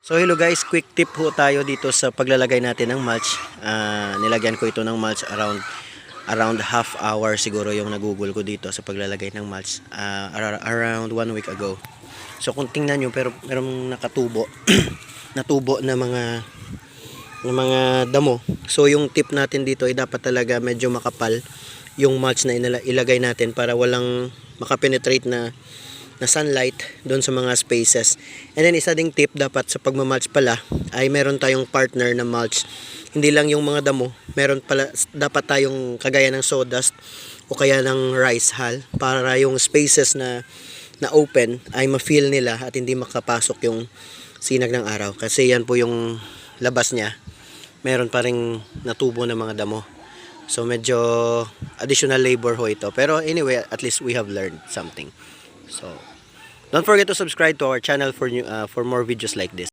So hello guys, quick tip ho tayo dito sa paglalagay natin ng mulch. Nilagyan ko ito ng mulch around half hour siguro yung nagugol ko dito sa paglalagay ng mulch. Around 1 week ago. So kung tingnan nyo, pero merong nakatubo natubo na mga damo. So yung tip natin dito ay dapat talaga medyo makapal yung mulch na ilagay natin para walang makapenetrate na sunlight doon sa mga spaces. And then isa ding tip dapat sa pagmamulch pala ay meron tayong partner na mulch. Hindi lang yung mga damo, meron pala dapat tayong kagaya ng sawdust o kaya ng rice hull para yung spaces na open ay ma-feel nila at hindi makapasok yung sinag ng araw. Kasi yan po yung labas niya. Meron pa ring natubo na mga damo. So medyo additional labor ho ito. Pero anyway, at least we have learned something. So, don't forget to subscribe to our channel for more videos like this.